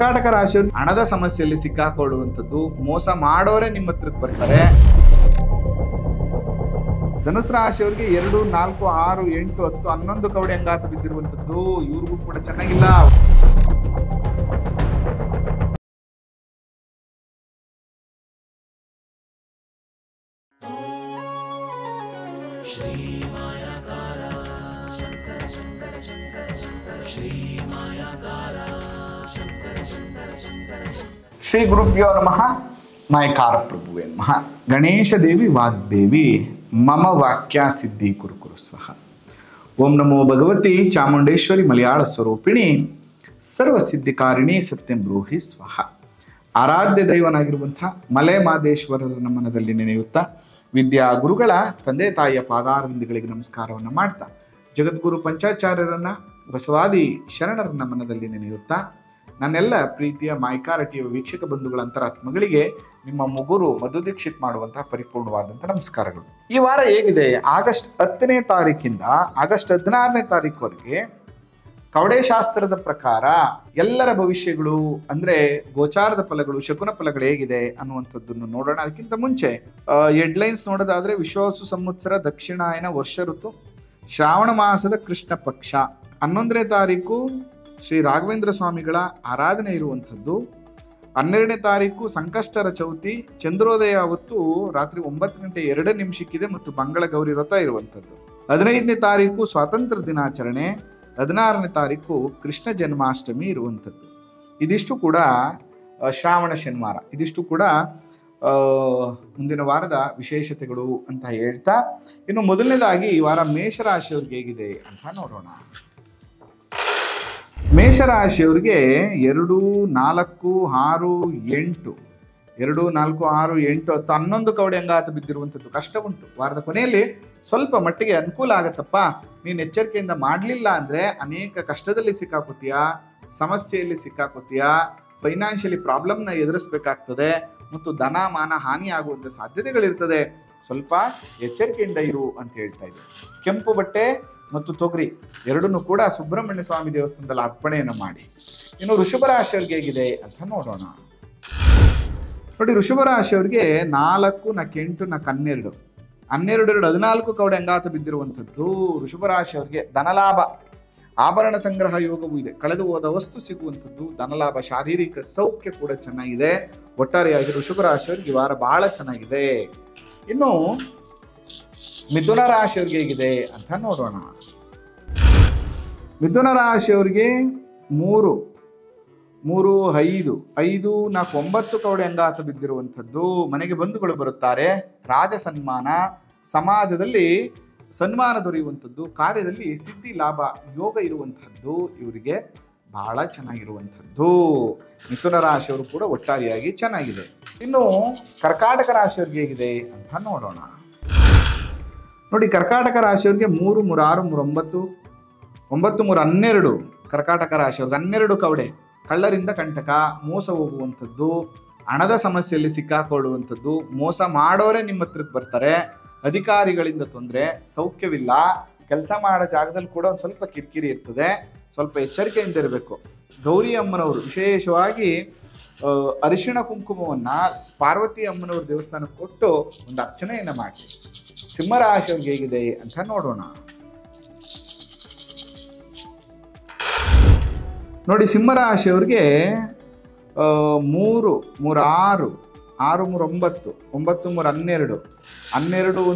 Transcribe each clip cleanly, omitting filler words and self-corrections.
ಕರ್ಕಾಟಕ ರಾಶಿಯವರು ಹಣದ ಸಮಸ್ಯೆಯಲ್ಲಿ ಸಿಕ್ಕಾಕೊಳ್ಳುವಂಥದ್ದು, ಮೋಸ ಮಾಡೋರೆ ನಿಮ್ಮ ಹತ್ರಕ್ಕೆ ಬರ್ತಾರೆ. ಧನುಸು ರಾಶಿಯವರಿಗೆ 2, 4, 6, 8, 10, 11 ಕವಡೆ ಅಂಗಾತ ಬಿದ್ದಿರುವಂಥದ್ದು, ಇವ್ರಿಗೂ ಕೂಡ ಚೆನ್ನಾಗಿಲ್ಲ. ಶ್ರೀ ಗುರುಭ್ಯೋ ನಮಃ. ನಾಯಕಾರ ಪ್ರಭುವೇ ನಮಃ. ಗಣೇಶ ದೇವಿ ವಾಗ್ದೇವಿ ಮಮ ವಾಕ್ಯ ಸಿದ್ಧಿ ಕುರು ಸ್ವಹ. ಓಂ ನಮೋ ಭಗವತಿ ಚಾಮುಂಡೇಶ್ವರಿ ಮಲಯಾಳ ಸ್ವರೂಪಿಣಿ ಸರ್ವಸಿದ್ಧಿಕಾರಿಣಿ ಸತ್ಯಂ ಬ್ರೂಹಿ ಸ್ವಹ. ಆರಾಧ್ಯ ದೈವನಾಗಿರುವಂಥ ಮಲೆ ಮಾದೇಶ್ವರರ ನಮನದಲ್ಲಿ ನೆನೆಯುತ್ತಾ ವಿದ್ಯಾ ಗುರುಗಳ ತಂದೆ ತಾಯಿಯ ಪಾದಾರವಿಂದಗಳಿಗೆ ನಮಸ್ಕಾರವನ್ನು ಮಾಡ್ತಾ ಜಗದ್ಗುರು ಪಂಚಾಚಾರ್ಯರನ್ನ ಬಸವಾದಿ ಶರಣರ ನಮನದಲ್ಲಿ ನೆನೆಯುತ್ತಾ ನನ್ನೆಲ್ಲ ಪ್ರೀತಿಯ ಮಾಯ್ಕಾರ ಟಿವಿ ವೀಕ್ಷಕ ಬಂಧುಗಳ ಅಂತರಾತ್ಮಗಳಿಗೆ ನಿಮ್ಮ ಮುಗುರು ಮಧು ದೀಕ್ಷಿತ್ ಮಾಡುವಂತಹ ಪರಿಪೂರ್ಣವಾದಂಥ ನಮಸ್ಕಾರಗಳು. ಈ ವಾರ ಹೇಗಿದೆ? ಆಗಸ್ಟ್ 10ನೇ ತಾರೀಕಿಂದ ಆಗಸ್ಟ್ 16ನೇ ತಾರೀಕುವರೆಗೆ ಕವಡೆ ಶಾಸ್ತ್ರದ ಪ್ರಕಾರ ಎಲ್ಲರ ಭವಿಷ್ಯಗಳು ಅಂದ್ರೆ ಗೋಚಾರದ ಫಲಗಳು, ಶಕುನ ಫಲಗಳು ಹೇಗಿದೆ ಅನ್ನುವಂಥದ್ದನ್ನು ನೋಡೋಣ. ಅದಕ್ಕಿಂತ ಮುಂಚೆ ಹೆಡ್ಲೈನ್ಸ್ ನೋಡೋದಾದ್ರೆ ವಿಶ್ವಾವಸು ಸಂವತ್ಸರ ದಕ್ಷಿಣಾಯನ ವರ್ಷ ಋತು ಶ್ರಾವಣ ಮಾಸದ ಕೃಷ್ಣ ಪಕ್ಷ 11ನೇ ತಾರೀಕು ಶ್ರೀ ರಾಘವೇಂದ್ರ ಸ್ವಾಮಿಗಳ ಆರಾಧನೆ ಇರುವಂಥದ್ದು. 12ನೇ ತಾರೀಕು ಸಂಕಷ್ಟರ ಚೌತಿ, ಚಂದ್ರೋದಯ ಅವತ್ತು ರಾತ್ರಿ 9:02 ಮತ್ತು ಮಂಗಳ ಗೌರಿ ವ್ರತ ಇರುವಂಥದ್ದು. 15ನೇ ತಾರೀಕು ಸ್ವಾತಂತ್ರ್ಯ ದಿನಾಚರಣೆ, 16ನೇ ತಾರೀಕು ಕೃಷ್ಣ ಜನ್ಮಾಷ್ಟಮಿ ಇರುವಂಥದ್ದು. ಇದಿಷ್ಟು ಕೂಡ ಶ್ರಾವಣ ಶನಿವಾರ. ಇದಿಷ್ಟು ಕೂಡ ಮುಂದಿನ ವಾರದ ವಿಶೇಷತೆಗಳು ಅಂತ ಹೇಳ್ತಾ, ಇನ್ನು ಮೊದಲನೇದಾಗಿ ಈ ವಾರ ಮೇಷರಾಶಿಯವ್ರಿಗೆ ಹೇಗಿದೆ ಅಂತ ನೋಡೋಣ. ಮೇಷರಾಶಿಯವರಿಗೆ 2, 4, 6, 8, 2, 4, 6, 8, 10, 11 ಕವಡೆ ಅಂಗಾತ ಬಿದ್ದಿರುವಂಥದ್ದು. ಕಷ್ಟ ಉಂಟು. ವಾರದ ಕೊನೆಯಲ್ಲಿ ಸ್ವಲ್ಪ ಮಟ್ಟಿಗೆ ಅನುಕೂಲ ಆಗತ್ತಪ್ಪ. ನೀನು ಎಚ್ಚರಿಕೆಯಿಂದ ಮಾಡಲಿಲ್ಲ ಅಂದರೆ ಅನೇಕ ಕಷ್ಟದಲ್ಲಿ ಸಿಕ್ಕಾಕೋತೀಯಾ, ಸಮಸ್ಯೆಯಲ್ಲಿ ಸಿಕ್ಕಾಕೋತೀಯಾ, ಫೈನಾನ್ಷಿಯಲಿ ಪ್ರಾಬ್ಲಮ್ನ ಎದುರಿಸಬೇಕಾಗ್ತದೆ ಮತ್ತು ಧನ ಮಾನ ಹಾನಿ ಆಗುವಂಥ ಸಾಧ್ಯತೆಗಳಿರ್ತದೆ. ಸ್ವಲ್ಪ ಎಚ್ಚರಿಕೆಯಿಂದ ಇರು ಅಂತ ಹೇಳ್ತಾ ಇದ್ದೆ. ಕೆಂಪು ಬಟ್ಟೆ ಮತ್ತು ತೊಗರಿ ಎರಡನ್ನೂ ಕೂಡ ಸುಬ್ರಹ್ಮಣ್ಯ ಸ್ವಾಮಿ ದೇವಸ್ಥಾನದಲ್ಲಿ ಅರ್ಪಣೆಯನ್ನು ಮಾಡಿ. ಇನ್ನು ವೃಷಭ ರಾಶಿಯವ್ರಿಗೆ ಹೇಗಿದೆ ಅಂತ ನೋಡೋಣ. ನೋಡಿ, ವೃಷಭ ರಾಶಿಯವ್ರಿಗೆ 4, 8, 12, 12, 14 ಕವಡೆ ಅಂಗಾತ ಬಿದ್ದಿರುವಂಥದ್ದು. ವೃಷಭ ರಾಶಿಯವ್ರಿಗೆ ಧನಲಾಭ, ಆಭರಣ ಸಂಗ್ರಹ ಯೋಗವೂ ಇದೆ. ಕಳೆದು ಹೋದ ವಸ್ತು ಸಿಗುವಂಥದ್ದು, ಧನಲಾಭ, ಶಾರೀರಿಕ ಸೌಖ್ಯ ಕೂಡ ಚೆನ್ನಾಗಿದೆ. ಒಟ್ಟಾರೆಯಾಗಿ ವೃಷಭ ರಾಶಿಯವ್ರಿಗೆ ಈ ವಾರ ಬಹಳ ಚೆನ್ನಾಗಿದೆ. ಇನ್ನು ಮಿಥುನ ರಾಶಿಯವ್ರಿಗೆ ಹೇಗಿದೆ ಅಂತ ನೋಡೋಣ. ಮಿಥುನ ರಾಶಿಯವ್ರಿಗೆ 3, 5, 5, 4, 9 ಕವಡೆ ಅಂಗಾತ ಬಿದ್ದಿರುವಂಥದ್ದು. ಮನೆಗೆ ಬಂಧುಗಳು ಬರುತ್ತಾರೆ. ರಾಜ ಸನ್ಮಾನ, ಸಮಾಜದಲ್ಲಿ ಸನ್ಮಾನ ದೊರೆಯುವಂಥದ್ದು, ಕಾರ್ಯದಲ್ಲಿ ಸಿದ್ಧಿ ಲಾಭ ಯೋಗ ಇರುವಂಥದ್ದು ಇವರಿಗೆ ಬಹಳ ಚೆನ್ನಾಗಿರುವಂಥದ್ದು. ಮಿಥುನ ರಾಶಿಯವರು ಕೂಡ ಒಟ್ಟಾರೆಯಾಗಿ ಚೆನ್ನಾಗಿದೆ. ಇನ್ನು ಕರ್ಕಾಟಕ ರಾಶಿಯವ್ರಿಗೆ ಹೇಗಿದೆ ಅಂತ ನೋಡೋಣ. ನೋಡಿ, ಕರ್ಕಾಟಕ ರಾಶಿಯವ್ರಿಗೆ 3, 6, 9, 12 ಕರ್ಕಾಟಕ ರಾಶಿಯವ್ರಿಗೆ 12 ಕವಡೆ. ಕಳ್ಳರಿಂದ ಕಂಟಕ, ಮೋಸ ಹೋಗುವಂಥದ್ದು, ಹಣದ ಸಮಸ್ಯೆಯಲ್ಲಿ ಸಿಕ್ಕಾಕೊಳ್ಳುವಂಥದ್ದು, ಮೋಸ ಮಾಡೋರೆ ನಿಮ್ಮ ಹತ್ರಕ್ಕೆ ಬರ್ತಾರೆ, ಅಧಿಕಾರಿಗಳಿಂದ ತೊಂದರೆ, ಸೌಖ್ಯವಿಲ್ಲ, ಕೆಲಸ ಮಾಡೋ ಜಾಗದಲ್ಲಿ ಕೂಡ ಒಂದು ಸ್ವಲ್ಪ ಕಿರಿಕಿರಿ ಇರ್ತದೆ. ಸ್ವಲ್ಪ ಎಚ್ಚರಿಕೆಯಿಂದ ಇರಬೇಕು. ಗೌರಿ ಅಮ್ಮನವರು ವಿಶೇಷವಾಗಿ ಅರಿಶಿಣ ಕುಂಕುಮವನ್ನು ಪಾರ್ವತಿ ಅಮ್ಮನವ್ರ ದೇವಸ್ಥಾನಕ್ಕೆ ಕೊಟ್ಟು ಒಂದು ಅರ್ಚನೆಯನ್ನು ಮಾಡಿ. ಸಿಂಹರಾಶಿಯವ್ರಿಗೆ ಹೇಗಿದೆ ಅಂತ ನೋಡೋಣ. ನೋಡಿ, ಸಿಂಹರಾಶಿಯವ್ರಿಗೆ 3, 6, 6, 3, 9, 9, 3, 12,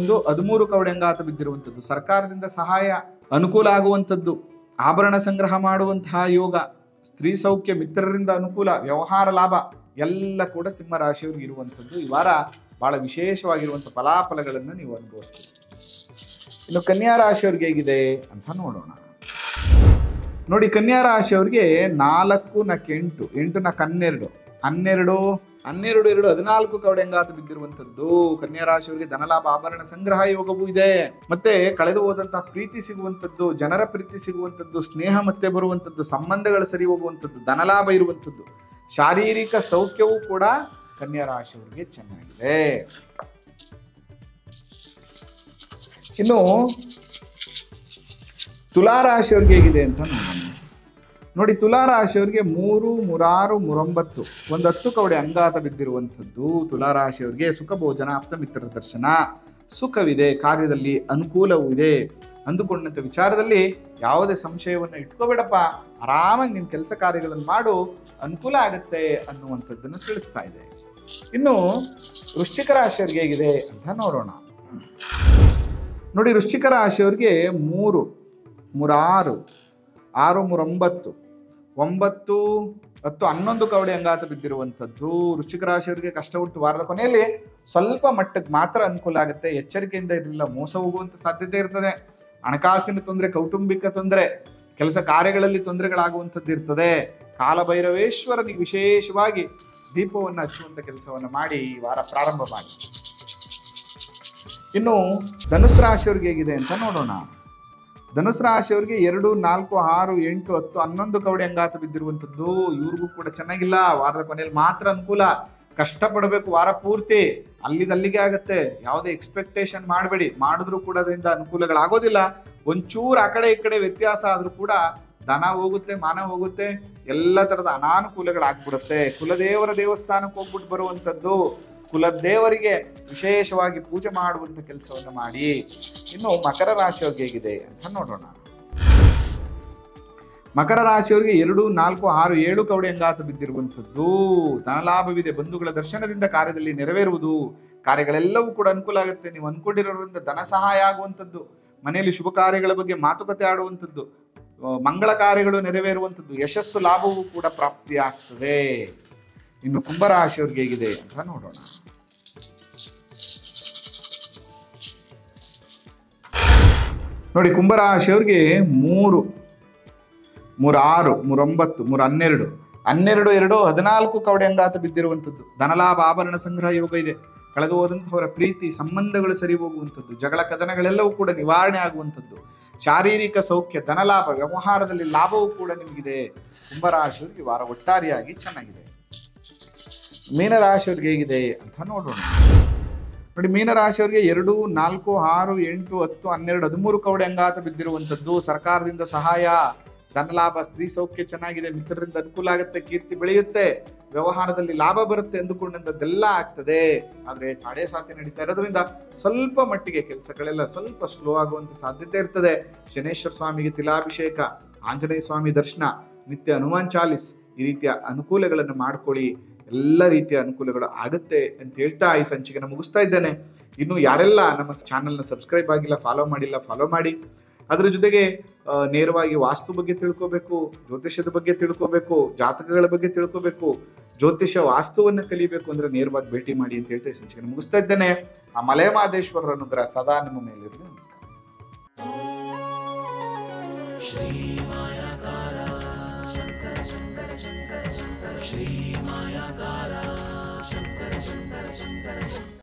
13 ಕವಡೆ ಅಂಗಾತ ಬಿದ್ದಿರುವಂಥದ್ದು. ಸರ್ಕಾರದಿಂದ ಸಹಾಯ, ಅನುಕೂಲ ಆಗುವಂಥದ್ದು, ಆಭರಣ ಸಂಗ್ರಹ ಮಾಡುವಂತಹ ಯೋಗ, ಸ್ತ್ರೀ ಸೌಖ್ಯ, ಮಿತ್ರರಿಂದ ಅನುಕೂಲ, ವ್ಯವಹಾರ ಲಾಭ ಎಲ್ಲ ಕೂಡ ಸಿಂಹರಾಶಿಯವ್ರಿಗೆ ಇರುವಂಥದ್ದು. ಈ ವಾರ ಬಹಳ ವಿಶೇಷವಾಗಿರುವಂಥ ಫಲಾಫಲಗಳನ್ನು ನೀವು ಅನುಭವಿಸ್ತೀರಿ. ಇನ್ನು ಕನ್ಯಾ ರಾಶಿಯವ್ರಿಗೆ ಹೇಗಿದೆ ಅಂತ ನೋಡೋಣ. ನೋಡಿ, ಕನ್ಯಾ ರಾಶಿಯವ್ರಿಗೆ 4, 8, 8, 12, 12, 14 ಕವಡೆ ಅಂಗಾತ ಬಿದ್ದಿರುವಂಥದ್ದು. ಕನ್ಯಾ ರಾಶಿಯವರಿಗೆ ಧನಲಾಭ, ಆಭರಣ ಸಂಗ್ರಹ ಯೋಗವೂ ಇದೆ. ಮತ್ತೆ ಕಳೆದು ಹೋದಂತಹ ಪ್ರೀತಿ ಸಿಗುವಂಥದ್ದು, ಜನರ ಪ್ರೀತಿ ಸಿಗುವಂಥದ್ದು, ಸ್ನೇಹ ಮತ್ತೆ ಬರುವಂಥದ್ದು, ಸಂಬಂಧಗಳು ಸರಿ ಹೋಗುವಂಥದ್ದು, ಧನಲಾಭ ಇರುವಂಥದ್ದು, ಶಾರೀರಿಕ ಸೌಖ್ಯವೂ ಕೂಡ ಕನ್ಯಾ ರಾಶಿಯವರಿಗೆ ಚೆನ್ನಾಗಿದೆ. ಇನ್ನು ತುಲಾ ರಾಶಿಯವ್ರಿಗೆ ಹೇಗಿದೆ ಅಂತ ನೋಡೋಣ. ನೋಡಿ ತುಲಾ ರಾಶಿಯವರಿಗೆ 3, 3, 6, 3, 9 ಒಂದು 10 ಕವಡೆ ಅಂಗಾತ ಬಿದ್ದಿರುವಂಥದ್ದು. ತುಲಾ ರಾಶಿಯವರಿಗೆ ಸುಖ ಭೋಜನ, ಆಪ್ತ ಮಿತ್ರರ ದರ್ಶನ, ಸುಖವಿದೆ, ಕಾರ್ಯದಲ್ಲಿ ಅನುಕೂಲವೂ ಇದೆ. ಅಂದುಕೊಂಡಂಥ ವಿಚಾರದಲ್ಲಿ ಯಾವುದೇ ಸಂಶಯವನ್ನು ಇಟ್ಕೋಬೇಡಪ್ಪ, ಆರಾಮಾಗಿ ನಿನ್ನ ಕೆಲಸ ಕಾರ್ಯಗಳನ್ನು ಮಾಡು, ಅನುಕೂಲ ಆಗುತ್ತೆ ಅನ್ನುವಂಥದ್ದನ್ನು ತಿಳಿಸ್ತಾ ಇದೆ. ಇನ್ನು ವೃಶ್ಚಿಕ ರಾಶಿಯವರಿಗೆ ಹೇಗಿದೆ ಅಂತ ನೋಡೋಣ. ನೋಡಿ, ವೃಶ್ಚಿಕ ರಾಶಿಯವರಿಗೆ 3, 3, 6, 6, 3, 9, 10, 11 ಕವಡೆ ಅಂಗಾತ ಬಿದ್ದಿರುವಂಥದ್ದು. ವೃಶ್ಚಿಕ ರಾಶಿಯವರಿಗೆ ಕಷ್ಟ ಉಂಟು. ವಾರದ ಕೊನೆಯಲ್ಲಿ ಸ್ವಲ್ಪ ಮಟ್ಟಕ್ಕೆ ಮಾತ್ರ ಅನುಕೂಲ ಆಗುತ್ತೆ. ಎಚ್ಚರಿಕೆಯಿಂದ ಇರಲಿಲ್ಲ, ಮೋಸ ಹೋಗುವಂಥ ಸಾಧ್ಯತೆ ಇರ್ತದೆ. ಹಣಕಾಸಿನ ತೊಂದರೆ, ಕೌಟುಂಬಿಕ ತೊಂದರೆ, ಕೆಲಸ ಕಾರ್ಯಗಳಲ್ಲಿ ತೊಂದರೆಗಳಾಗುವಂಥದ್ದು ಇರ್ತದೆ. ಕಾಲಭೈರವೇಶ್ವರನಿಗೆ ವಿಶೇಷವಾಗಿ ದೀಪವನ್ನು ಹಚ್ಚುವಂಥ ಕೆಲಸವನ್ನು ಮಾಡಿ ಈ ವಾರ ಪ್ರಾರಂಭ ಮಾಡಿ. ಇನ್ನು ಧನುಸ್ ರಾಶಿಯವರಿಗೆ ಹೇಗಿದೆ ಅಂತ ನೋಡೋಣ. ಧನುಸ್ ರಾಶಿಯವರಿಗೆ 2, 4, 6, 8, 10, 11 ಕವಡೆ ಅಂಗಾತ ಬಿದ್ದಿರುವಂಥದ್ದು. ಇವ್ರಿಗೂ ಕೂಡ ಚೆನ್ನಾಗಿಲ್ಲ. ವಾರದ ಕೊನೆಯಲ್ಲಿ ಮಾತ್ರ ಅನುಕೂಲ. ಕಷ್ಟಪಡಬೇಕು ವಾರ ಪೂರ್ತಿ. ಅಲ್ಲಿಗೆ ಆಗತ್ತೆ. ಯಾವುದೇ ಎಕ್ಸ್ಪೆಕ್ಟೇಷನ್ ಮಾಡಬೇಡಿ. ಮಾಡಿದ್ರೂ ಕೂಡ ಅದರಿಂದ ಅನುಕೂಲಗಳಾಗೋದಿಲ್ಲ. ಒಂಚೂರು ಆ ಕಡೆ ಈ ಕಡೆ ವ್ಯತ್ಯಾಸ ಆದರೂ ಕೂಡ ಧನ ಹೋಗುತ್ತೆ, ಮಾನ ಹೋಗುತ್ತೆ, ಎಲ್ಲ ಥರದ ಅನಾನುಕೂಲಗಳಾಗ್ಬಿಡುತ್ತೆ. ಕುಲದೇವರ ದೇವಸ್ಥಾನಕ್ಕೆ ಹೋಗ್ಬಿಟ್ಟು ಬರುವಂಥದ್ದು, ಕುಲದೇವರಿಗೆ ವಿಶೇಷವಾಗಿ ಪೂಜೆ ಮಾಡುವಂಥ ಕೆಲಸವನ್ನು ಮಾಡಿ. ಇನ್ನು ಮಕರ ರಾಶಿಯವ್ರಿಗೆ ಹೇಗಿದೆ ಅಂತ ನೋಡೋಣ. ಮಕರ ರಾಶಿಯವರಿಗೆ 2, 4, 6, 7 ಕವಡೆ ಅಂಗಾತ ಬಿದ್ದಿರುವಂಥದ್ದು. ಧನಲಾಭವಿದೆ. ಬಂಧುಗಳ ದರ್ಶನದಿಂದ ಕಾರ್ಯದಲ್ಲಿ ನೆರವೇರುವುದು. ಕಾರ್ಯಗಳೆಲ್ಲವೂ ಕೂಡ ಅನುಕೂಲ ಆಗುತ್ತೆ. ನೀವು ಅನ್ಕೊಂಡಿರೋದ್ರಿಂದ ಧನ ಸಹಾಯ ಆಗುವಂಥದ್ದು, ಮನೆಯಲ್ಲಿ ಶುಭ ಕಾರ್ಯಗಳ ಬಗ್ಗೆ ಮಾತುಕತೆ ಆಡುವಂಥದ್ದು, ಮಂಗಳ ಕಾರ್ಯಗಳು ನೆರವೇರುವಂಥದ್ದು, ಯಶಸ್ಸು ಲಾಭವೂ ಕೂಡ ಪ್ರಾಪ್ತಿಯಾಗ್ತದೆ. ಇನ್ನು ಕುಂಭರಾಶಿಯವ್ರಿಗೆ ಹೇಗಿದೆ ಅಂತ ನೋಡೋಣ. ನೋಡಿ, ಕುಂಭರಾಶಿಯವ್ರಿಗೆ 3, 3, 6, 3, 9, 12, 2, 14 ಕವಡೆ ಅಂಗಾತ ಬಿದ್ದಿರುವಂಥದ್ದು. ಧನಲಾಭ, ಆಭರಣ ಸಂಗ್ರಹ ಯೋಗ ಇದೆ. ಕಳೆದು ಹೋದಂಥವರ ಪ್ರೀತಿ ಸಂಬಂಧಗಳು ಸರಿ ಹೋಗುವಂಥದ್ದು, ಜಗಳ ಕದನಗಳೆಲ್ಲವೂ ಕೂಡ ನಿವಾರಣೆ ಆಗುವಂಥದ್ದು, ಶಾರೀರಿಕ ಸೌಖ್ಯ, ಧನಲಾಭ, ವ್ಯವಹಾರದಲ್ಲಿ ಲಾಭವೂ ಕೂಡ ನಿಮಗಿದೆ. ಕುಂಭರಾಶಿಯವರಿಗೆ ವಾರ ಒಟ್ಟಾರೆಯಾಗಿ ಚೆನ್ನಾಗಿದೆ. ಮೀನರಾಶಿಯವ್ರಿಗೆ ಹೇಗಿದೆ ಅಂತ ನೋಡೋಣ. ನೋಡಿ, ಮೀನರಾಶಿಯವರಿಗೆ 2, 4, 6, 8, 10, 12, 13 ಕವಡೆ ಅಂಗಾತ ಬಿದ್ದಿರುವಂಥದ್ದು. ಸರ್ಕಾರದಿಂದ ಸಹಾಯ, ಧನಲಾಭ, ಸ್ತ್ರೀ ಸೌಖ್ಯ ಚೆನ್ನಾಗಿದೆ, ಮಿತ್ರರಿಂದ ಅನುಕೂಲ ಆಗುತ್ತೆ, ಕೀರ್ತಿ ಬೆಳೆಯುತ್ತೆ, ವ್ಯವಹಾರದಲ್ಲಿ ಲಾಭ ಬರುತ್ತೆ, ಎಂದುಕೊಂಡಂಥದ್ದೆಲ್ಲ ಆಗ್ತದೆ. ಆದರೆ ಸಾಡೆ ಸಾತಿ ನಡೀತಾ ಇರೋದ್ರಿಂದ ಸ್ವಲ್ಪ ಮಟ್ಟಿಗೆ ಕೆಲಸಗಳೆಲ್ಲ ಸ್ವಲ್ಪ ಸ್ಲೋ ಆಗುವಂಥ ಸಾಧ್ಯತೆ ಇರ್ತದೆ. ಶನೇಶ್ವರ ಸ್ವಾಮಿಗೆ ತಿಲಾಭಿಷೇಕ, ಆಂಜನೇಯ ಸ್ವಾಮಿ ದರ್ಶನ, ನಿತ್ಯ ಹನುಮಾನ್ ಚಾಲಿಸ್, ಈ ರೀತಿಯ ಅನುಕೂಲಗಳನ್ನು ಮಾಡ್ಕೊಳ್ಳಿ. ಎಲ್ಲ ರೀತಿಯ ಅನುಕೂಲಗಳು ಆಗುತ್ತೆ ಅಂತ ಹೇಳ್ತಾ ಈ ಸಂಚಿಕೆನ ಮುಗಿಸ್ತಾ ಇದ್ದೇನೆ. ಇನ್ನು ಯಾರೆಲ್ಲ ನಮ್ಮ ಚಾನಲ್ನ ಸಬ್ಸ್ಕ್ರೈಬ್ ಆಗಿಲ್ಲ, ಫಾಲೋ ಮಾಡಿಲ್ಲ, ಫಾಲೋ ಮಾಡಿ. ಅದರ ಜೊತೆಗೆ ನೇರವಾಗಿ ವಾಸ್ತು ಬಗ್ಗೆ ತಿಳ್ಕೋಬೇಕು, ಜ್ಯೋತಿಷ್ಯದ ಬಗ್ಗೆ ತಿಳ್ಕೋಬೇಕು, ಜಾತಕಗಳ ಬಗ್ಗೆ ತಿಳ್ಕೋಬೇಕು, ಜ್ಯೋತಿಷ್ಯ ವಾಸ್ತುವನ್ನು ಕಲಿಬೇಕು ಅಂದರೆ ನೇರವಾಗಿ ಭೇಟಿ ಮಾಡಿ ಅಂತ ಹೇಳ್ತಾ ಈ ಸಂಚಿಕೆನ ಮುಗಿಸ್ತಾ ಇದ್ದೇನೆ. ಆ ಮಲೆಮಹದೇಶ್ವರರ ಅನುಗ್ರಹ ಸದಾ ನಿಮ್ಮ ಮೇಲಿರಲಿ. ನಮಸ್ಕಾರ. ಶ್ರೀ ಮಾಯಾಕಾರ ಶಂಕರ ಶಂಕರ ಶಂಕರ ಶಂಕರ ಶ್ರೀ ಮಾಯಾಕಾರ.